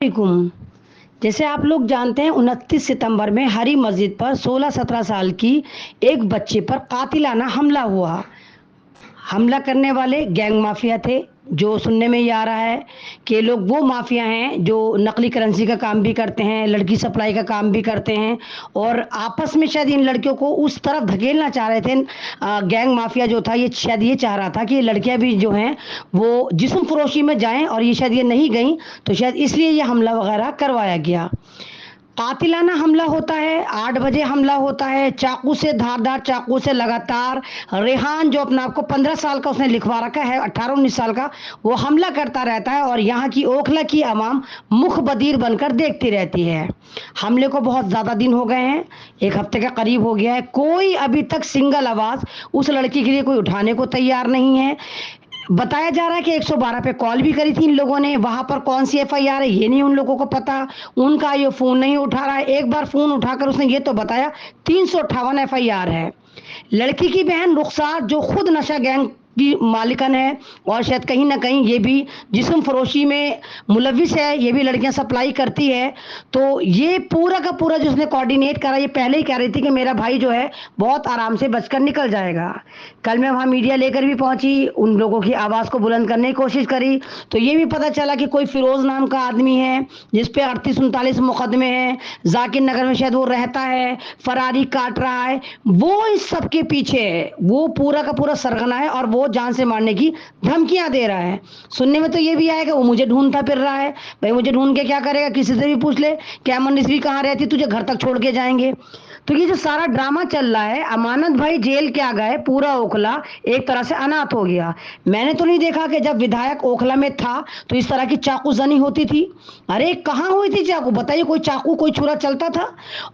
वालेकुम। जैसे आप लोग जानते हैं 29 सितंबर में हरी मस्जिद पर 16-17 साल की एक बच्चे पर कातिलाना हमला हुआ। हमला करने वाले गैंग माफिया थे। जो सुनने में ये आ रहा है कि लोग वो माफिया हैं जो नकली करेंसी का काम भी करते हैं, लड़की सप्लाई का काम भी करते हैं और आपस में शायद इन लड़कियों को उस तरफ धकेलना चाह रहे थे। गैंग माफिया जो था ये शायद ये चाह रहा था कि ये लड़कियां भी जो हैं वो जिस्म फरोशी में जाएं और ये शायद ये नहीं गई, तो शायद इसलिए ये हमला वगैरह करवाया गया। कातिलाना हमला होता है, 8 बजे हमला होता है, चाकू से, धारदार चाकू से लगातार। रेहान जो अपना आपको 15 साल का उसने लिखवा रखा है, 18-19 साल का, वो हमला करता रहता है और यहाँ की ओखला की आवाम मुख बधिर बनकर देखती रहती है। हमले को बहुत ज़्यादा दिन हो गए हैं, 1 हफ्ते का करीब हो गया है। कोई अभी तक सिंगल आवाज़ उस लड़की के लिए कोई उठाने को तैयार नहीं है। बताया जा रहा है कि 112 पे कॉल भी करी थी इन लोगों ने, वहां पर कौन सी एफआईआर है ये नहीं उन लोगों को पता। उनका ये फोन नहीं उठा रहा है। एक बार फोन उठाकर उसने ये तो बताया 358 एफआईआर है। लड़की की बहन रुखसार जो खुद नशा गैंग की मालिकन है और शायद कहीं ना कहीं ये भी जिस्म फरोशी में मुलविस है, ये भी लड़कियां सप्लाई करती है। तो ये पूरा का पूरा जो उसने कोऑर्डिनेट करा, ये पहले ही कह रही थी कि मेरा भाई जो है बहुत आराम से बचकर निकल जाएगा। कल मैं वहाँ मीडिया लेकर भी पहुंची, उन लोगों की आवाज़ को बुलंद करने की कोशिश करी, तो ये भी पता चला कि कोई फिरोज नाम का आदमी है जिसपे 38-39 मुकदमे हैं, जाकिर नगर में शायद वो रहता है, फरारी काट रहा है, वो इस सब के पीछे है। वो पूरा का पूरा सरगना है और वो जान से मारने की धमकियां दे रहा है। सुनने में तो ये भी आया कि वो मुझे ढूंढता फिर रहा है। भाई मुझे ढूंढ के क्या करेगा, किसी से भी पूछ ले कि अमन रिजवी कहाँ रहती, तुझे घर तक छोड़ के जाएंगे। तो ये जो सारा ड्रामा चल रहा है, अमानत भाई जेल क्या गए, पूरा ओखला एक तरह से अनाथ हो गया। मैंने तो नहीं देखा कि जब विधायक ओखला में था तो इस तरह की चाकूजनी होती थी। अरे कहाँ हुई थी चाकू, बताइए, कोई चाकू कोई छुरा चलता था?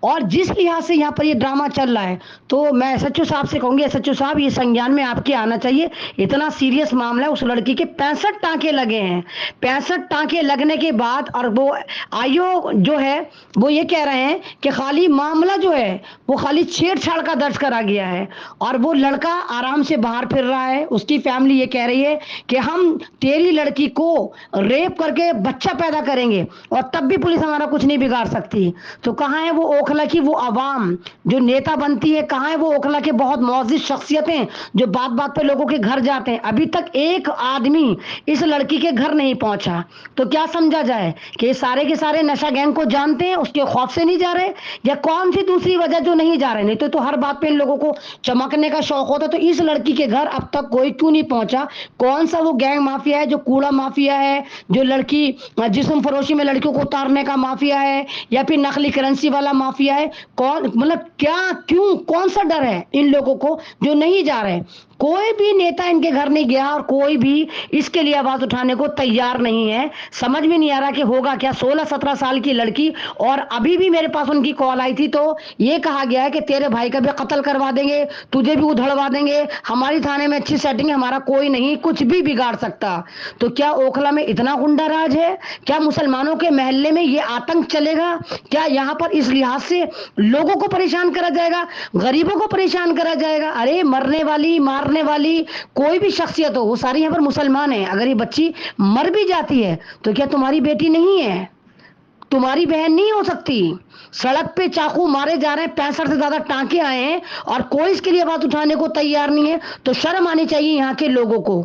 और जिस लिहाज से यहाँ पर ये ड्रामा चल रहा है, तो मैं एसएचओ साहब से कहूंगी, एसएचओ साहब ये संज्ञान में आपके आना चाहिए। इतना सीरियस मामला है, उस लड़की के 65 टांके लगे हैं। 65 टांके लगने के बाद और वो आयोग जो है वो ये कह रहे हैं कि खाली मामला जो है वो खाली छेड़छाड़ का दर्ज करा गया है और वो लड़का आराम से बाहर फिर रहा है। उसकी फैमिली ये कह रही है कि हम तेरी लड़की को रेप करके बच्चा पैदा करेंगे और तब भी पुलिस हमारा कुछ नहीं बिगाड़ सकती। तो कहाँ है वो ओखला की वो आवाम जो नेता बनती है, कहाँ है वो ओखला के बहुत मौजिद शख्सियतें जो बात बात पे लोगों के घर जाते हैं? अभी तक एक आदमी इस लड़की के घर नहीं पहुंचा। तो क्या समझा जाए कि सारे के सारे नशा गैंग को जानते हैं, उसके खौफ से नहीं जा रहे, या कौन सी दूसरी वजह जो नहीं जा रहे? नहीं तो हर बात पे इन लोगों को चमकने का शौक होता। तो इस लड़की के घर अब तक कोई क्यों नहीं पहुंचा? कौन सा वो गैंग माफिया है जो कूड़ा माफिया है, जो लड़की जिस्म फरोशी में लड़कियों को उतारने का माफिया है, या फिर नकली करेंसी वाला माफिया है? कौन, मतलब क्या, क्यों, कौन सा डर है इन लोगों को जो नहीं जा रहे? कोई भी नेता इनके घर नहीं गया और कोई भी इसके लिए आवाज उठाने को तैयार नहीं है। समझ में नहीं आ रहा कि होगा क्या। 16-17 साल की लड़की, और अभी भी मेरे पास उनकी कॉल आई थी तो ये कहा गया है कि तेरे भाई का भी कत्ल करवा देंगे, तुझे भी उधड़वा देंगे, हमारी थाने में अच्छी सेटिंग है, हमारा कोई नहीं कुछ भी बिगाड़ सकता। तो क्या ओखला में इतना गुंडा राज है? क्या मुसलमानों के महल्ले में ये आतंक चलेगा? क्या यहाँ पर इस लिहाज से लोगों को परेशान करा जाएगा, गरीबों को परेशान करा जाएगा? अरे मरने वाली मारने वाली कोई भी शख्सियत हो, वो सारी यहाँ पर मुसलमान है। अगर ये बच्ची मर भी जाती है तो क्या तुम्हारी बेटी नहीं है, तुम्हारी बहन नहीं हो सकती? सड़क पे चाकू मारे जा रहे हैं, 65 से ज्यादा टांके आए हैं और कोई इसके लिए बात उठाने को तैयार नहीं है। तो शर्म आनी चाहिए यहाँ के लोगों को।